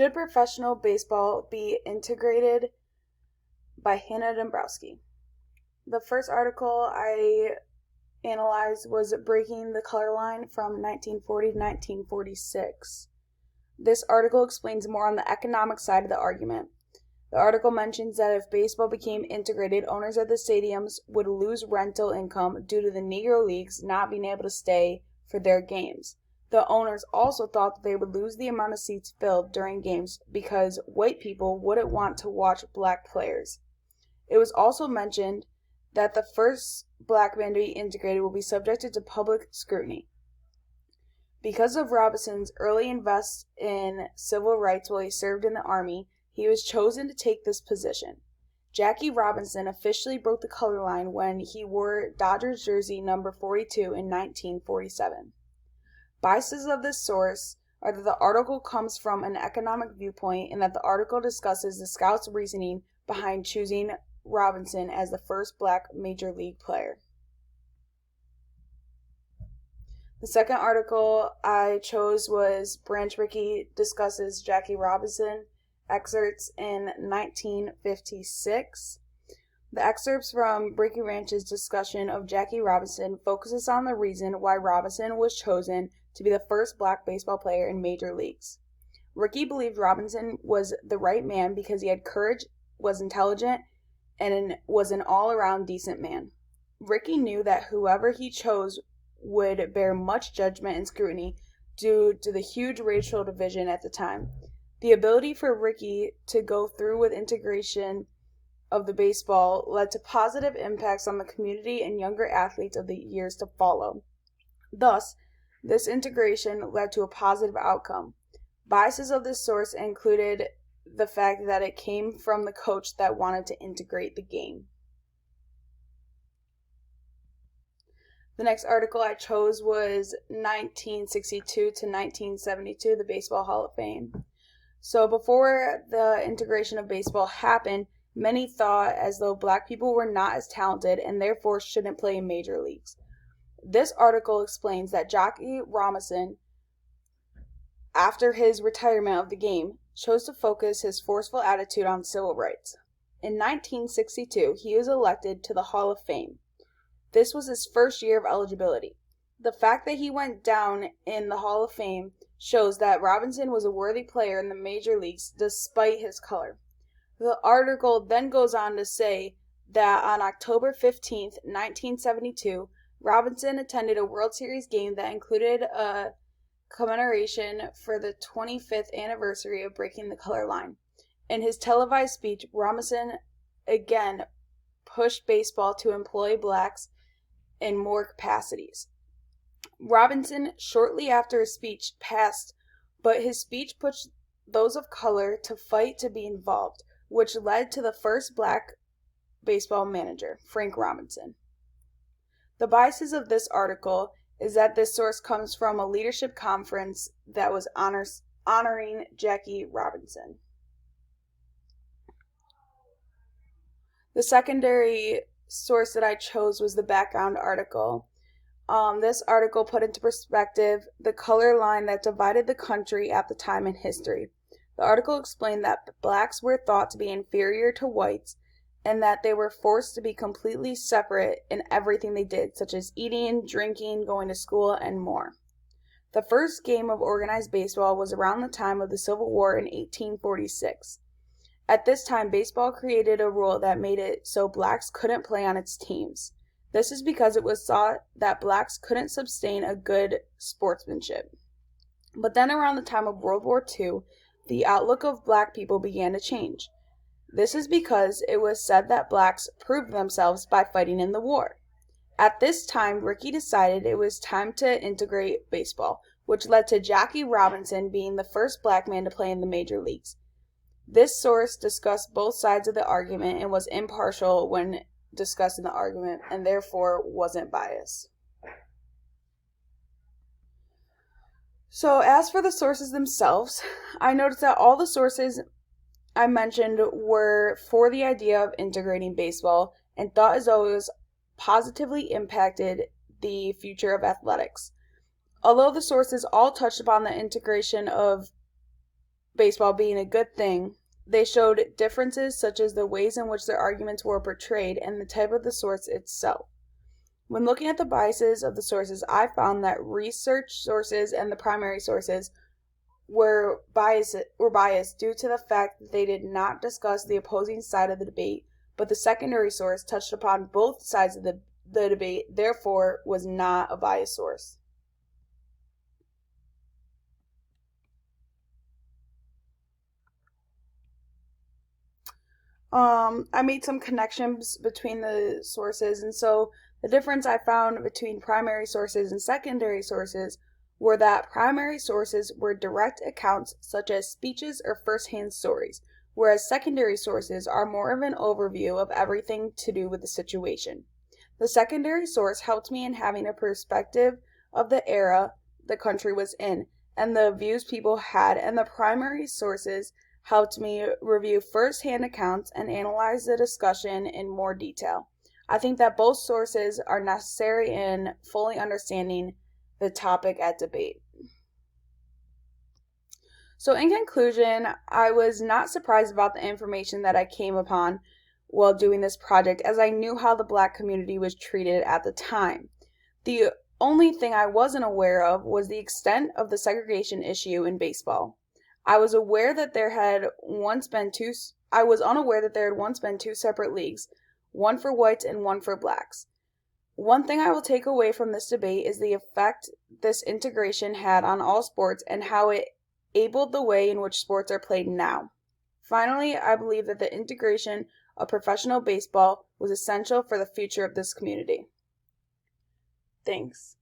Should professional baseball be integrated by Hannah Dombrowski? The first article I analyzed was Breaking the Color Line from 1940 to 1946. This article explains more on the economic side of the argument. The article mentions that if baseball became integrated, owners of the stadiums would lose rental income due to the Negro Leagues not being able to stay for their games. The owners also thought that they would lose the amount of seats filled during games because white people wouldn't want to watch black players. It was also mentioned that the first black man to be integrated will be subjected to public scrutiny. Because of Robinson's early invest in civil rights while he served in the Army, he was chosen to take this position. Jackie Robinson officially broke the color line when he wore Dodgers jersey number 42 in 1947. Biases of this source are that the article comes from an economic viewpoint and that the article discusses the scouts' reasoning behind choosing Robinson as the first black major league player. The second article I chose was Branch Rickey discusses Jackie Robinson, excerpts in 1956. The excerpts from Rickey Ranch's discussion of Jackie Robinson focuses on the reason why Robinson was chosen to be the first black baseball player in major leagues. Rickey believed Robinson was the right man because he had courage, was intelligent, and was an all-around decent man. Rickey knew that whoever he chose would bear much judgment and scrutiny due to the huge racial division at the time. The ability for Rickey to go through with integration of the baseball led to positive impacts on the community and younger athletes of the years to follow. Thus, this integration led to a positive outcome. Biases of this source included the fact that it came from the coach that wanted to integrate the game. The next article I chose was 1962 to 1972, the Baseball Hall of Fame. So before the integration of baseball happened, many thought as though black people were not as talented and therefore shouldn't play in major leagues. This article explains that Jackie Robinson, after his retirement of the game, chose to focus his forceful attitude on civil rights. In 1962, he was elected to the Hall of Fame. This was his first year of eligibility. The fact that he went down in the Hall of Fame shows that Robinson was a worthy player in the major leagues despite his color. The article then goes on to say that on October 15, 1972, Robinson attended a World Series game that included a commemoration for the 25th anniversary of breaking the color line. In his televised speech, Robinson again pushed baseball to employ blacks in more capacities. Robinson, shortly after his speech, passed, but his speech pushed those of color to fight to be involved, which led to the first black baseball manager, Frank Robinson. The biases of this article is that this source comes from a leadership conference that was honoring Jackie Robinson. The secondary source that I chose was the background article. This article put into perspective the color line that divided the country at the time in history. The article explained that blacks were thought to be inferior to whites and that they were forced to be completely separate in everything they did, such as eating, drinking, going to school, and more. The first game of organized baseball was around the time of the Civil War in 1846. At this time, baseball created a rule that made it so blacks couldn't play on its teams. This is because it was thought that blacks couldn't sustain a good sportsmanship. But then around the time of World War II, the outlook of black people began to change. This is because it was said that blacks proved themselves by fighting in the war. At this time, Rickey decided it was time to integrate baseball, which led to Jackie Robinson being the first black man to play in the major leagues. This source discussed both sides of the argument and was impartial when discussing the argument, and therefore wasn't biased. So as for the sources themselves, I noticed that all the sources I mentioned were for the idea of integrating baseball and thought as though it was positively impacted the future of athletics. Although the sources all touched upon the integration of baseball being a good thing, they showed differences such as the ways in which their arguments were portrayed and the type of the source itself. When looking at the biases of the sources, I found that research sources and the primary sources were biased due to the fact that they did not discuss the opposing side of the debate, but the secondary source touched upon both sides of the debate, therefore was not a biased source. I made some connections between the sources, and so the difference I found between primary sources and secondary sources were that primary sources were direct accounts such as speeches or first-hand stories, whereas secondary sources are more of an overview of everything to do with the situation. The secondary source helped me in having a perspective of the era the country was in and the views people had, and the primary sources helped me review first-hand accounts and analyze the discussion in more detail. I think that both sources are necessary in fully understanding the topic at debate. So in conclusion, I was not surprised about the information that I came upon while doing this project, as I knew how the Black community was treated at the time. The only thing I wasn't aware of was the extent of the segregation issue in baseball. I was unaware that there had once been two separate leagues, one for whites and one for blacks. One thing I will take away from this debate is the effect this integration had on all sports and how it abled the way in which sports are played now. Finally, I believe that the integration of professional baseball was essential for the future of this community. Thanks.